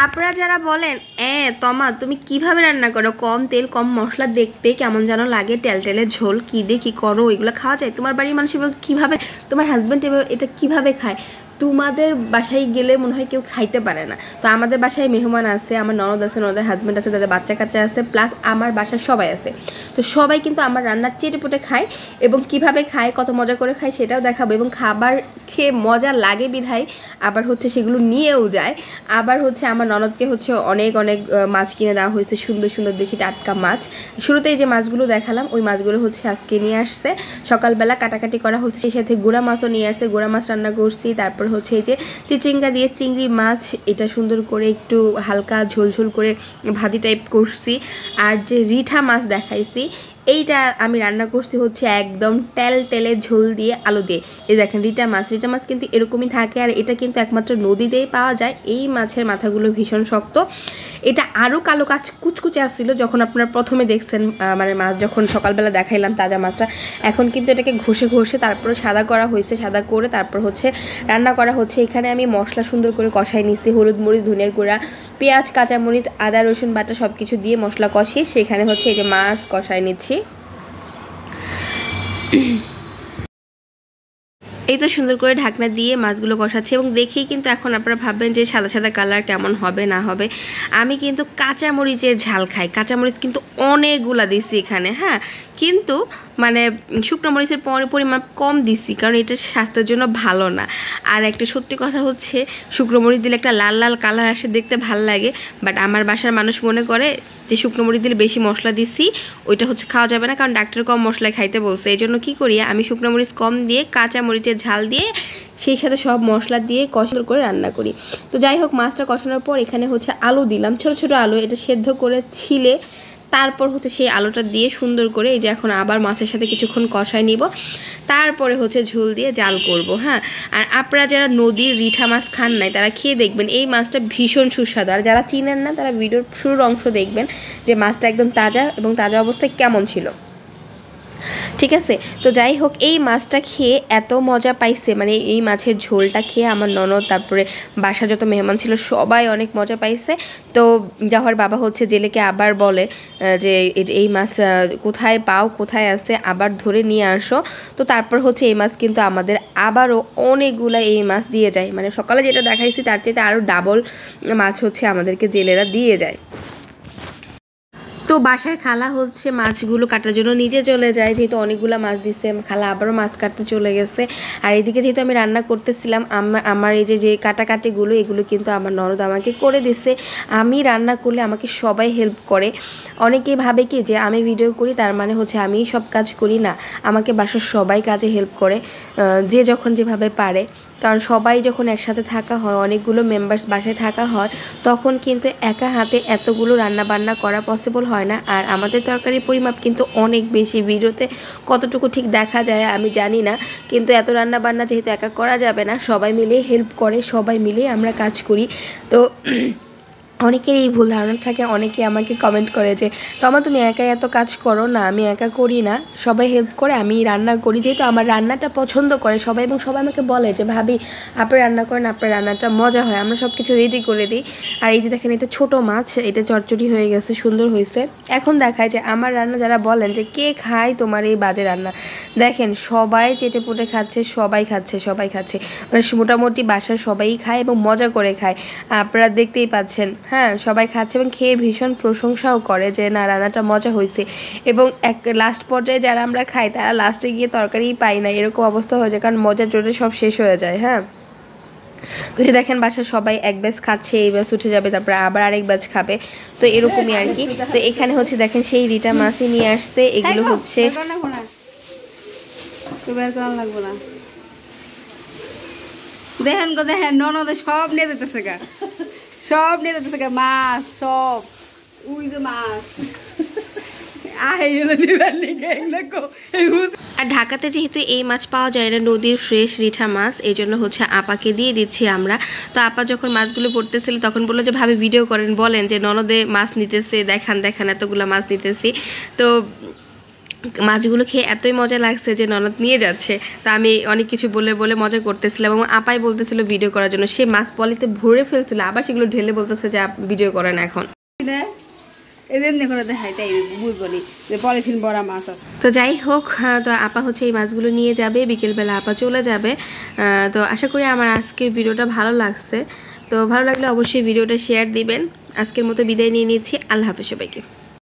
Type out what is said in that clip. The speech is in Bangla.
আপনারা যারা বলেন তমা তুমি কিভাবে রান্না করো, কম তেল কম মশলা, দেখতে কেমন যেন লাগে, টেলটেলে ঝোল, কী দিয়ে কী করো, এগুলো খাওয়া যায়? তোমার বাড়ির মানুষ এভাবে কীভাবে, তোমার হাজব্যান্ড এভাবে এটা কীভাবে খায়? তোমাদের বাসায় গেলে মনে হয় কেউ খাইতে পারে না। তো আমাদের বাসায় মেহমান আছে, আমার ননদ আছে, ননদের হাজব্যান্ড আছে, তাদের বাচ্চা কাচ্চা আছে, প্লাস আমার বাসার সবাই আছে। তো সবাই কিন্তু আমার রান্নার চেটেপুটে খায় এবং কিভাবে খায়, কত মজা করে খায় সেটাও দেখাবো। এবং খাবার খেয়ে মজা লাগে বিধায় আবার হচ্ছে সেগুলো নিয়েও যায়। আবার হচ্ছে আমার ননদকে হচ্ছে অনেক অনেক মাছ কিনে দেওয়া হয়েছে, সুন্দর সুন্দর দেখি টাটকা মাছ। শুরুতেই যে মাছগুলো দেখালাম ওই মাছগুলো হচ্ছে আজকে নিয়ে আসছে, সকালবেলা কাটাকাটি করা হচ্ছে, সেই সাথে গুঁড়া মাছও নিয়ে আসছে, গুঁড়া মাছ রান্না করছি। তারপর হচ্ছে এই যে চিচিঙ্গা দিয়ে চিংড়ি মাছ, এটা সুন্দর করে একটু হালকা ঝোলঝোল করে ভাজি টাইপ করছি। আর যে রিঠা মাছ দেখাইছি এইটা আমি রান্না করছি হচ্ছে একদম তেলে ঝোল দিয়ে আলু দিয়ে। এই দেখেন রিটা মাছ কিন্তু এরকমই থাকে, আর এটা কিন্তু একমাত্র নদীতেই পাওয়া যায়। এই মাছের মাথাগুলো ভীষণ শক্ত, এটা আরও কালো কুচকুচে আসছিল যখন আপনারা প্রথমে দেখছেন, মানে মাছ যখন সকালবেলা দেখাইলাম তাজা মাছটা। এখন কিন্তু এটাকে ঘষে ঘষে তারপরে সাদা করা হয়েছে, সাদা করে তারপর হচ্ছে রান্না করা হচ্ছে। এখানে আমি মশলা সুন্দর করে কষাই নিচ্ছি, হলুদ মরিচ ধনিয়ার গুঁড়া পেঁয়াজ কাঁচামরিচ আদা রসুন বাটা সব কিছু দিয়ে মশলা কষিয়ে সেখানে হচ্ছে এই যে মাছ কষাই নিচ্ছি। এই তো সুন্দর করে ঢাকনা দিয়ে মাছগুলো কষাচ্ছি এবং দেখেই কিন্তু এখন আপনারা ভাববেন যে সাদা সাদা কালার কেমন হবে না হবে। আমি কিন্তু কাঁচামরিচের ঝাল খাই, কাঁচামরিচ কিন্তু অনেকগুলা দিছি এখানে, হ্যাঁ, কিন্তু মানে শুকনো মরিচের পরিমাণ কম দিছি কারণ এটা স্বাস্থ্যের জন্য ভালো না। আর একটা সত্যি কথা হচ্ছে শুকনো মরিচ দিলে একটা লাল লাল কালার আসে, দেখতে ভাল লাগে, বাট আমার বাসার মানুষ মনে করে যে শুকনো মরিচ দিলে বেশি মশলা দিছি, ওইটা হচ্ছে খাওয়া যাবে না, কারণ ডাক্তার কম মশলায় খাইতে বলছে। এই জন্য কী করি, আমি শুকনো মরিচ কম দিয়ে কাঁচা মরিচের ঝাল দিয়ে সেই সাথে সব মশলা দিয়ে কষানো করে রান্না করি। তো যাই হোক, মাছটা কষানোর পর এখানে হচ্ছে আলু দিলাম, ছোটো ছোটো আলু, এটা সেদ্ধ করে ছিলে তারপর হচ্ছে সেই আলুটা দিয়ে সুন্দর করে এই যে এখন আবার মাছের সাথে কিছুক্ষণ কষায় নিব, তারপরে হচ্ছে ঝোল দিয়ে জাল করব। হ্যাঁ, আর আপনারা যারা নদীর রিঠা মাছ খান নাই তারা খেয়ে দেখবেন, এই মাছটা ভীষণ সুস্বাদু। আর যারা চিনেন না তারা ভিডিওর শুরুর অংশ দেখবেন যে মাছটা একদম তাজা এবং তাজা অবস্থায় কেমন ছিল। ঠিক আছে, তো যাই হোক, এই মাছটা খেয়ে এত মজা পাইছে, মানে এই মাছের ঝোলটা খেয়ে আমার ননদ তারপরে বাসা যত মেহমান ছিল সবাই অনেক মজা পাইছে। তো যাওয়ার বাবা হচ্ছে জেলেকে আবার বলে যে এই মাছ কোথায় পাও, কোথায় আছে, আবার ধরে নিয়ে আসো। তো তারপর হচ্ছে এই মাছ কিন্তু আমাদের আবারও অনেকগুলা এই মাছ দিয়ে যায়, মানে সকালে যেটা দেখাইছি তার চাইতে আরও ডাবল মাছ হচ্ছে আমাদেরকে জেলেরা দিয়ে যায়। তো বাসার খালা হচ্ছে মাছগুলো কাটার জন্য নিজে চলে যায়, যেহেতু অনেকগুলো মাছ দিচ্ছে, খালা আবারও মাছ কাটতে চলে গেছে। আর এদিকে যেহেতু আমি রান্না করতেছিলাম, আমার এই যে কাটাকাটিগুলো এগুলো কিন্তু আমার ননদ আমাকে করে দিচ্ছে। আমি রান্না করলে আমাকে সবাই হেল্প করে। অনেকেই ভাবে কি যে আমি ভিডিও করি তার মানে হচ্ছে আমিই সব কাজ করি, না, আমাকে বাসার সবাই কাজে হেল্প করে, যে যখন যেভাবে পারে। কারণ সবাই যখন একসাথে থাকা হয়, অনেকগুলো মেম্বার্স বাসায় থাকা হয়, তখন কিন্তু একা হাতে এতগুলো রান্না বান্না করা পসিবল হয় না। আর আমাদের তরকারির পরিমাপ কিন্তু অনেক বেশি, ভিডিওতে কতটুকু ঠিক দেখা যায় আমি জানি না, কিন্তু এত রান্না বান্না যেহেতু একা করা যাবে না, সবাই মিলে হেল্প করে, সবাই মিলে আমরা কাজ করি। তো অনেকের এই ভুল ধারণা থাকে, অনেকে আমাকে কমেন্ট করে যে তমা তুমি একাই এত কাজ করো না, আমি একা করি না, সবাই হেল্প করে, আমি রান্না করি, যেহেতু আমার রান্নাটা পছন্দ করে সবাই, এবং সবাই আমাকে বলে যে ভাবি আপনি রান্না করেন, আপনার রান্নাটা মজা হয়, আমরা সব কিছু রেডি করে দিই। আর এই যে দেখেন এটা ছোটো মাছ, এটা চটচড়ি হয়ে গেছে, সুন্দর হয়েছে। এখন দেখায় যে আমার রান্না যারা বলেন যে কে খায় তোমার এই বাজে রান্না, দেখেন সবাই চেটে পুটে খাচ্ছে, সবাই খাচ্ছে, মানে মোটামুটি বাসার সবাই খায় এবং মজা করে খায়, আপনারা দেখতেই পাচ্ছেন। হ্যাঁ, সবাই খাচ্ছে এবং খেয়ে ভীষণ প্রশংসাও করে যে না রান্নাটা মজা হয়েছে। এবং এক লাস্ট পর্যায়ে যারা আমরা খাই তারা লাস্টে গিয়ে তরকারিই পাই না, এরকম অবস্থা হয়ে যায়, কারণ মজার জোরে সব শেষ হয়ে যায়। হ্যাঁ, তো যে দেখেন বাসার সবাই এক ব্যাচ খাচ্ছে, এই ব্যাচ উঠে যাবে, তারপরে আবার আরেক ব্যাচ খাবে, তো এরকমই আর কি। তো এখানে হচ্ছে দেখেন সেই রিটা মাছই নিয়ে আসছে, এগুলো হচ্ছে দেখেন গো, দেখেন ননদ সব নিয়ে যেতেছে গা, সব নিয়ে যেতেছে গা, মাছ সব, ওই যে মাছ আর ঢাকাতে যেহেতু এই মাছ পাওয়া যায় না, নদীর ফ্রেশ রিঠা মাছ, এই জন্য হচ্ছে আপাকে দিয়ে দিচ্ছি আমরা। তো আপা যখন মাছগুলো পড়তেছিল তখন বললো যে ভাবি ভিডিও করেন, বলেন যে ননদে মাছ নিতেছে, দেখান এতগুলো মাছ নিতেছি। তো মাছগুলো খেয়ে এতই মজা লাগছে যে ননদ নিয়ে যাচ্ছে। তা আমি অনেক কিছু বলে বলে মজা করতেছিলাম এবং আপাই বলতেছিল ভিডিও করার জন্য। সে মাছ পলিতে ভরে ফেলছিল, আবার সেগুলো ঢেলে বলতেছে যে ভিডিও করেন এখন। পলিথিন ভরা মাছ আছে। তো যাই হোক, তো আপা হচ্ছে এই মাছগুলো নিয়ে যাবে, বিকেলবেলা আপা চলে যাবে। তো আশা করি আমার আজকের ভিডিওটা ভালো লাগছে। তো ভালো লাগলে অবশ্যই ভিডিওটা শেয়ার দিবেন। আজকের মতো বিদায় নিয়ে নিচ্ছি। আল্লাহ হাফেজ সবাইকে।